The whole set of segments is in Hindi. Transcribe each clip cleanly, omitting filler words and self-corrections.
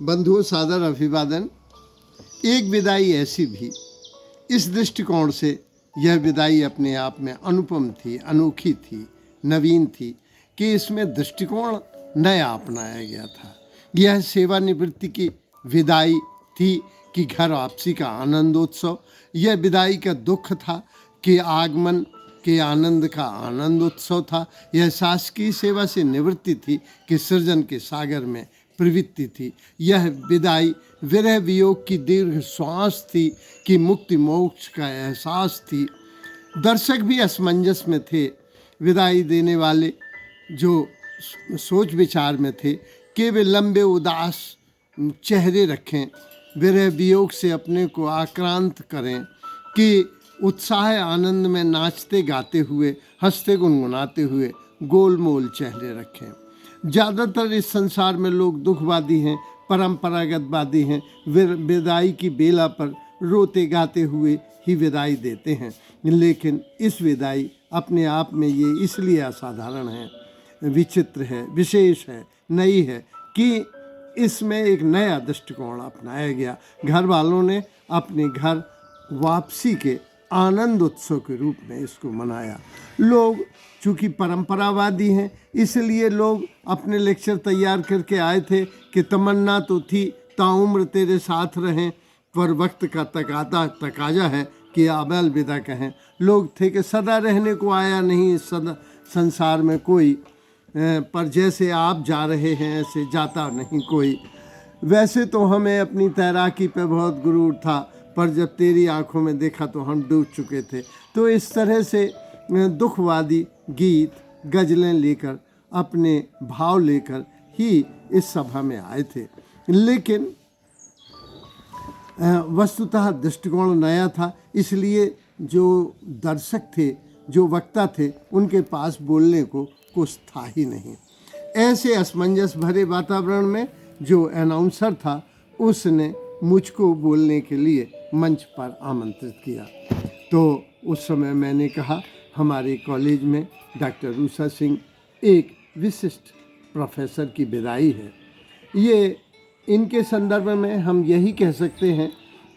बंधुओं, सादर अभिवादन। एक विदाई ऐसी भी, इस दृष्टिकोण से यह विदाई अपने आप में अनुपम थी, अनोखी थी, नवीन थी कि इसमें दृष्टिकोण नया अपनाया गया था। यह सेवानिवृत्ति की विदाई थी कि घर वापसी का आनंदोत्सव। यह विदाई का दुख था कि आगमन के आनंद का आनंदोत्सव था। यह शासकीय सेवा से निवृत्ति थी कि सृजन के सागर में प्रवृत्ति थी। यह विदाई विरह वियोग की दीर्घ श्वास थी कि मुक्ति मोक्ष का एहसास थी। दर्शक भी असमंजस में थे। विदाई देने वाले जो सोच विचार में थे कि वे लंबे उदास चेहरे रखें, विरह वियोग से अपने को आक्रांत करें, कि उत्साह आनंद में नाचते गाते हुए, हंसते गुनगुनाते हुए गोलमोल चेहरे रखें। ज़्यादातर इस संसार में लोग दुखवादी हैं, परंपरागतवादी हैं। विदाई की बेला पर रोते गाते हुए ही विदाई देते हैं। लेकिन इस विदाई अपने आप में ये इसलिए असाधारण है, विचित्र है, विशेष है, नई है कि इसमें एक नया दृष्टिकोण अपनाया गया। घर वालों ने अपने घर वापसी के आनंद उत्सव के रूप में इसको मनाया। लोग चूँकि परंपरावादी हैं, इसलिए लोग अपने लेक्चर तैयार करके आए थे कि तमन्ना तो थी ताउम्र तेरे साथ रहें, पर वक्त का तकाजा है कि अब अलविदा कहें। लोग थे कि सदा रहने को आया नहीं इस संसार में कोई, पर जैसे आप जा रहे हैं ऐसे जाता नहीं कोई। वैसे तो हमें अपनी तैराकी पे बहुत गुरूर था, पर जब तेरी आंखों में देखा तो हम डूब चुके थे। तो इस तरह से दुखवादी गीत गज़लें लेकर, अपने भाव लेकर ही इस सभा में आए थे। लेकिन वस्तुतः दृष्टिकोण नया था, इसलिए जो दर्शक थे, जो वक्ता थे, उनके पास बोलने को कुछ था ही नहीं। ऐसे असमंजस भरे वातावरण में जो अनाउंसर था, उसने मुझको बोलने के लिए मंच पर आमंत्रित किया। तो उस समय मैंने कहा, हमारे कॉलेज में डॉक्टर रूसा सिंह एक विशिष्ट प्रोफेसर की विदाई है। ये इनके संदर्भ में हम यही कह सकते हैं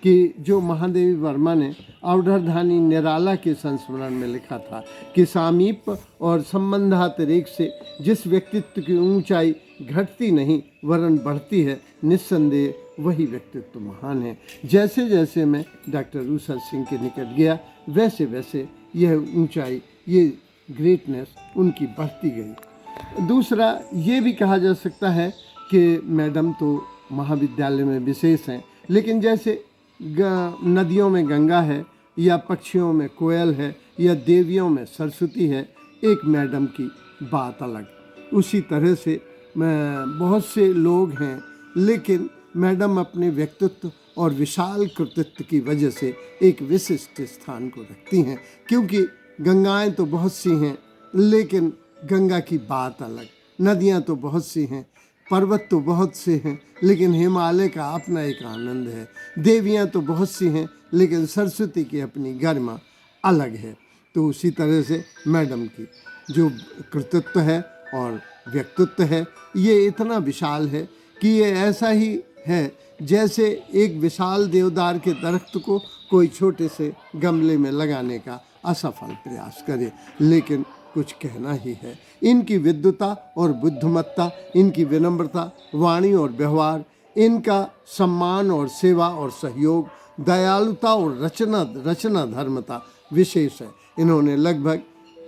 कि जो महादेवी वर्मा ने अवधधानी निराला के संस्मरण में लिखा था कि सामीप्य और संबंधातिरेक से जिस व्यक्तित्व की ऊंचाई घटती नहीं वरन बढ़ती है, निस्संदेह वही व्यक्तित्व महान है। जैसे जैसे मैं डॉक्टर रूसा सिंह के निकट गया, वैसे वैसे यह ऊंचाई, ये ग्रेटनेस उनकी बढ़ती गई। दूसरा ये भी कहा जा सकता है कि मैडम तो महाविद्यालय में विशेष हैं, लेकिन जैसे नदियों में गंगा है, या पक्षियों में कोयल है, या देवियों में सरस्वती है, एक मैडम की बात अलग। उसी तरह से बहुत से लोग हैं, लेकिन मैडम अपने व्यक्तित्व और विशाल कृतित्व की वजह से एक विशिष्ट स्थान को रखती हैं। क्योंकि गंगाएं तो बहुत सी हैं, लेकिन गंगा की बात अलग। नदियां तो बहुत सी हैं, पर्वत तो बहुत से हैं, लेकिन हिमालय का अपना एक आनंद है। देवियां तो बहुत सी हैं, लेकिन सरस्वती की अपनी गरिमा अलग है। तो उसी तरह से मैडम की जो कृतित्व है और व्यक्तित्व है, ये इतना विशाल है कि ये ऐसा ही है जैसे एक विशाल देवदार के दरख्त को कोई छोटे से गमले में लगाने का असफल प्रयास करे, लेकिन कुछ कहना ही है। इनकी विद्वता और बुद्धिमत्ता, इनकी विनम्रता, वाणी और व्यवहार, इनका सम्मान और सेवा और सहयोग, दयालुता और रचना धर्मता विशेष है। इन्होंने लगभग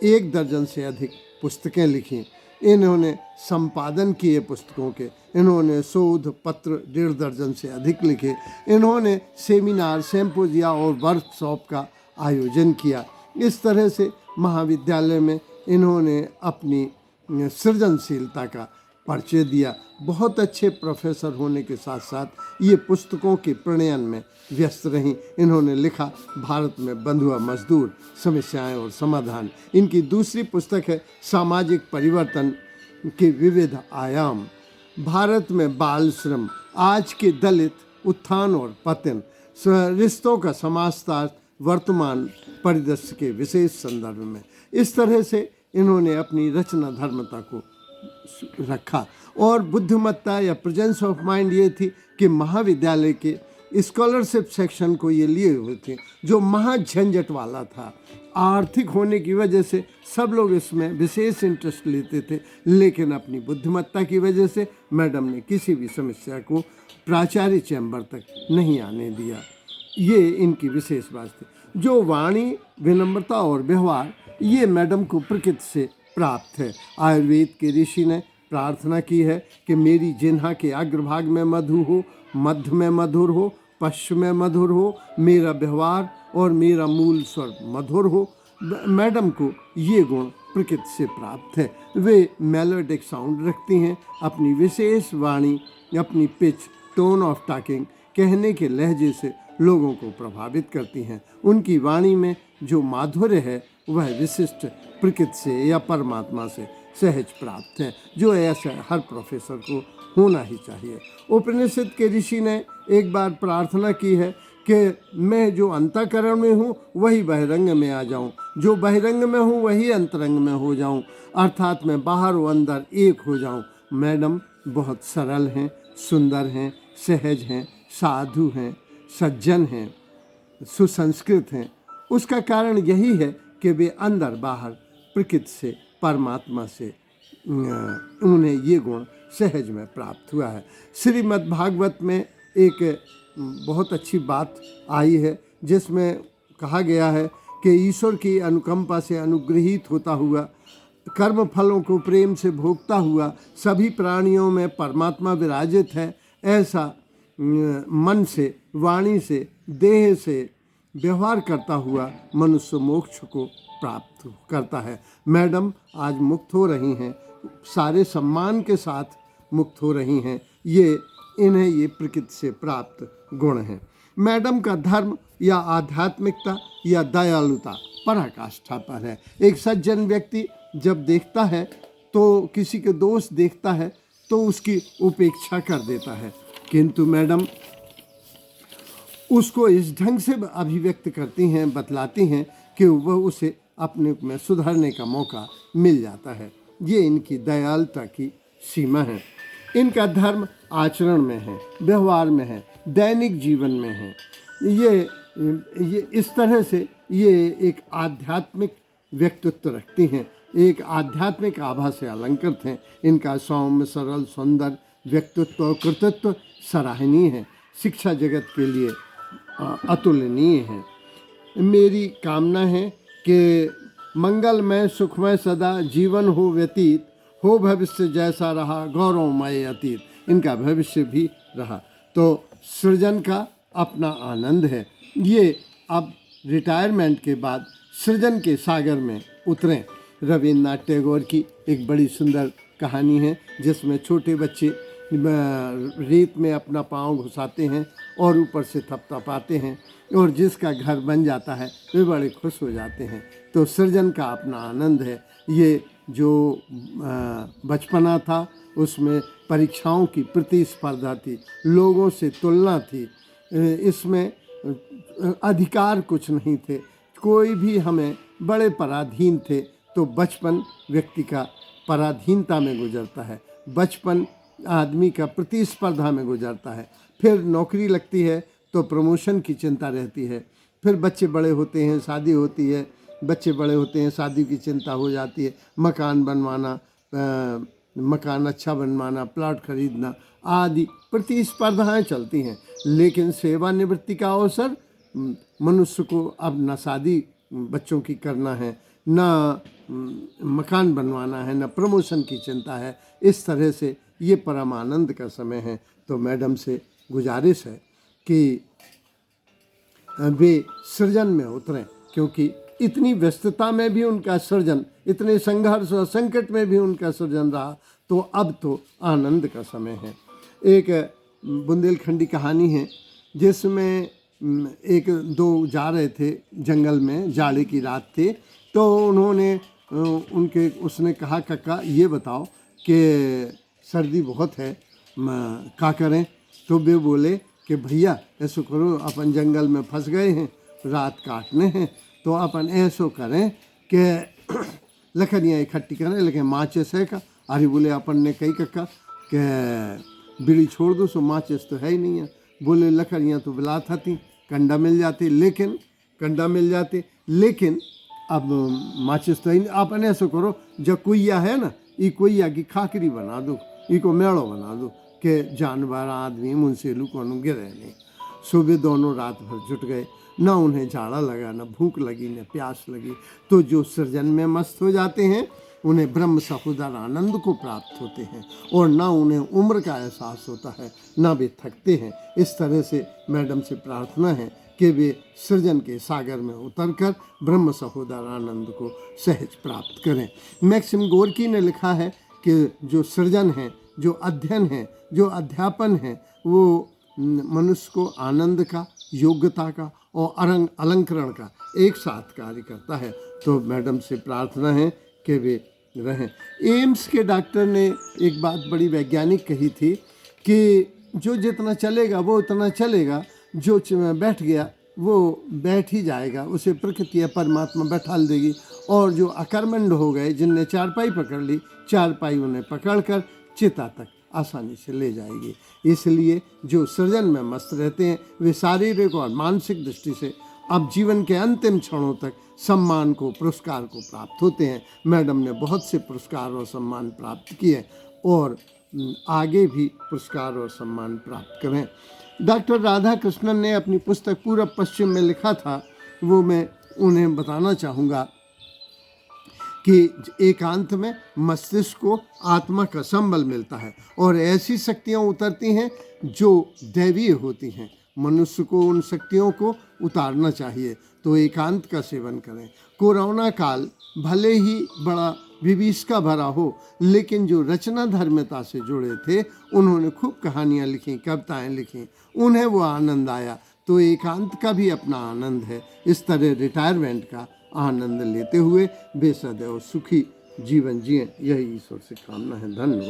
1 दर्जन से अधिक पुस्तकें लिखी। इन्होंने संपादन किए पुस्तकों के। इन्होंने शोध पत्र 1.5 दर्जन से अधिक लिखे। इन्होंने सेमिनार, सिम्पोजिया और वर्कशॉप का आयोजन किया। इस तरह से महाविद्यालय में इन्होंने अपनी सृजनशीलता का परिचय दिया। बहुत अच्छे प्रोफेसर होने के साथ साथ ये पुस्तकों के प्रणयन में व्यस्त रहीं। इन्होंने लिखा भारत में बंधुआ मजदूर, समस्याएं और समाधान। इनकी दूसरी पुस्तक है सामाजिक परिवर्तन के विविध आयाम, भारत में बाल श्रम, आज के दलित उत्थान और पतन, रिश्तों का समाजशास्त्र वर्तमान परिदृश्य के विशेष संदर्भ में। इस तरह से इन्होंने अपनी रचना धर्मता को रखा और बुद्धिमत्ता या प्रेजेंस ऑफ माइंड ये थी कि महाविद्यालय के स्कॉलरशिप सेक्शन को ये लिए हुए थे, जो महाझंझट वाला था। आर्थिक होने की वजह से सब लोग इसमें विशेष इंटरेस्ट लेते थे, लेकिन अपनी बुद्धिमत्ता की वजह से मैडम ने किसी भी समस्या को प्राचार्य चैम्बर तक नहीं आने दिया। ये इनकी विशेष बात थी। जो वाणी, विनम्रता और व्यवहार, ये मैडम को प्रकृति से प्राप्त है। आयुर्वेद के ऋषि ने प्रार्थना की है कि मेरी जिह्वा के अग्रभाग में मधु हो, मध्य में मधुर हो, पश्च में मधुर हो, मेरा व्यवहार और मेरा मूल स्वर मधुर हो। मैडम को ये गुण प्रकृति से प्राप्त है। वे मेलोडिक साउंड रखती हैं। अपनी विशेष वाणी, अपनी पिच, टोन ऑफ टॉकिंग, कहने के लहजे से लोगों को प्रभावित करती हैं। उनकी वाणी में जो माधुर्य है वह विशिष्ट प्रकृति से या परमात्मा से सहज प्राप्त है, जो ऐसा हर प्रोफेसर को होना ही चाहिए। उपनिषद के ऋषि ने एक बार प्रार्थना की है कि मैं जो अंतःकरण में हूँ वही बहिरंग में आ जाऊँ, जो बहिरंग में हूँ वही अंतरंग में हो जाऊँ, अर्थात मैं बाहर व अंदर एक हो जाऊँ। मैडम बहुत सरल हैं, सुंदर हैं, सहज हैं, साधु हैं, सज्जन हैं, सुसंस्कृत हैं। उसका कारण यही है कि वे अंदर बाहर प्रकृति से, परमात्मा से उन्हें ये गुण सहज में प्राप्त हुआ है। श्रीमद् भागवत में एक बहुत अच्छी बात आई है, जिसमें कहा गया है कि ईश्वर की अनुकंपा से अनुग्रहित होता हुआ, कर्म फलों को प्रेम से भोगता हुआ, सभी प्राणियों में परमात्मा विराजित है, ऐसा मन से, वाणी से, देह से व्यवहार करता हुआ मनुष्य मोक्ष को प्राप्त करता है। मैडम आज मुक्त हो रही हैं, सारे सम्मान के साथ मुक्त हो रही हैं। इन्हें ये प्रकृति से प्राप्त गुण हैं। मैडम का धर्म या आध्यात्मिकता या दयालुता पराकाष्ठा पर है। एक सज्जन व्यक्ति जब देखता है तो किसी के दोष देखता है तो उसकी उपेक्षा कर देता है, किंतु मैडम उसको इस ढंग से अभिव्यक्त करती हैं, बतलाती हैं कि वह उसे अपने में सुधरने का मौका मिल जाता है। ये इनकी दयालुता की सीमा है। इनका धर्म आचरण में है, व्यवहार में है, दैनिक जीवन में है। ये इस तरह से ये एक आध्यात्मिक व्यक्तित्व रखती हैं, एक आध्यात्मिक आभा से अलंकृत हैं। इनका सौम्य, सरल, सुंदर व्यक्तित्व और कृतित्व सराहनीय है, शिक्षा जगत के लिए अतुलनीय है। मेरी कामना है कि मंगलमय, सुखमय सदा जीवन हो व्यतीत, हो भविष्य जैसा रहा गौरवमय अतीत। इनका भविष्य भी रहा। तो सृजन का अपना आनंद है। ये अब रिटायरमेंट के बाद सृजन के सागर में उतरें। रविन्द्रनाथ टैगोर की एक बड़ी सुंदर कहानी है, जिसमें छोटे बच्चे रेत में अपना पाँव घुसाते हैं और ऊपर से थपथपाते हैं, और जिसका घर बन जाता है वे बड़े खुश हो जाते हैं। तो सृजन का अपना आनंद है। ये जो बचपना था उसमें परीक्षाओं की प्रतिस्पर्धा थी, लोगों से तुलना थी, इसमें अधिकार कुछ नहीं थे, कोई भी हमें बड़े पराधीन थे। तो बचपन व्यक्ति का पराधीनता में गुजरता है, बचपन आदमी का प्रतिस्पर्धा में गुजरता है। फिर नौकरी लगती है तो प्रमोशन की चिंता रहती है। फिर बच्चे बड़े होते हैं, शादी होती है, बच्चे बड़े होते हैं, शादी की चिंता हो जाती है, मकान बनवाना, मकान अच्छा बनवाना, प्लॉट खरीदना आदि प्रतिस्पर्धाएं चलती हैं। लेकिन सेवानिवृत्ति का अवसर मनुष्य को अब न शादी बच्चों की करना है, न मकान बनवाना है, न प्रमोशन की चिंता है। इस तरह से ये परम आनंद का समय है। तो मैडम से गुजारिश है कि वे सृजन में उतरें, क्योंकि इतनी व्यस्तता में भी उनका सृजन, इतने संघर्ष और संकट में भी उनका सृजन रहा। तो अब तो आनंद का समय है। एक बुंदेलखंडी कहानी है, जिसमें एक दो जा रहे थे जंगल में, जाड़े की रात थी। तो उन्होंने उसने कहा, काका ये बताओ कि सर्दी बहुत है, क्या करें? तो वे बोले कि भैया ऐसो करो, अपन जंगल में फंस गए हैं, रात काटने हैं, तो अपन ऐसो करें कि लकड़ियाँ इकट्ठी करें, लेकिन माचिस है का? अरे बोले अपन ने कही कक्का कि बीड़ी छोड़ दो, सो माचिस तो है ही नहीं है। बोले लकड़ियाँ तो बिलात थी, कंडा मिल जाते, लेकिन अब माचिस तो ही नहीं। आप ऐसा करो, जब कुइया है ना, ये कुइया की खाकरी बना दो, इको मेड़ो बना दो कि जानवर आदमी मुनसे लुकोनु गिरे नहीं। सुबह दोनों रात भर जुट गए, ना उन्हें झाड़ा लगा, ना भूख लगी, न प्यास लगी। तो जो सृजन में मस्त हो जाते हैं उन्हें ब्रह्म सहोदर आनंद को प्राप्त होते हैं, और ना उन्हें उम्र का एहसास होता है, ना वे थकते हैं। इस तरह से मैडम से प्रार्थना है कि वे सृजन के सागर में उतरकर ब्रह्म सहोदर आनंद को सहज प्राप्त करें। मैक्सिम गोर्की ने लिखा है कि जो सृजन है, जो अध्ययन है, जो अध्यापन है, वो मनुष्य को आनंद का, योग्यता का और अलंकरण का एक साथ कार्य करता है। तो मैडम से प्रार्थना है कि वे रहें। एम्स के डॉक्टर ने एक बात बड़ी वैज्ञानिक कही थी कि जो जितना चलेगा वो उतना चलेगा, जो बैठ गया वो बैठ ही जाएगा, उसे प्रकृति या परमात्मा बैठा देगी। और जो अकर्मण्य हो गए, जिनने चारपाई पकड़ ली, चारपाई उन्हें पकड़कर चिता तक आसानी से ले जाएगी। इसलिए जो सृजन में मस्त रहते हैं वे शारीरिक और मानसिक दृष्टि से अब जीवन के अंतिम क्षणों तक सम्मान को, पुरस्कार को प्राप्त होते हैं। मैडम ने बहुत से पुरस्कार और सम्मान प्राप्त किए और आगे भी पुरस्कार और सम्मान प्राप्त करें। डॉक्टर राधा कृष्णन ने अपनी पुस्तक पूरब पश्चिम में लिखा था, वो मैं उन्हें बताना चाहूँगा कि एकांत में मस्तिष्क को आत्मा का संबल मिलता है और ऐसी शक्तियाँ उतरती हैं जो दैवीय होती हैं। मनुष्य को उन शक्तियों को उतारना चाहिए, तो एकांत का सेवन करें। कोरोना काल भले ही बड़ा विभीषिका भरा हो, लेकिन जो रचना धर्मता से जुड़े थे उन्होंने खूब कहानियाँ लिखी, कविताएं लिखी, उन्हें वो आनंद आया। तो एकांत का भी अपना आनंद है। इस तरह रिटायरमेंट का आनंद लेते हुए वे सदैव सुखी जीवन जिएं, यही ईश्वर से कामना है। धन्यवाद।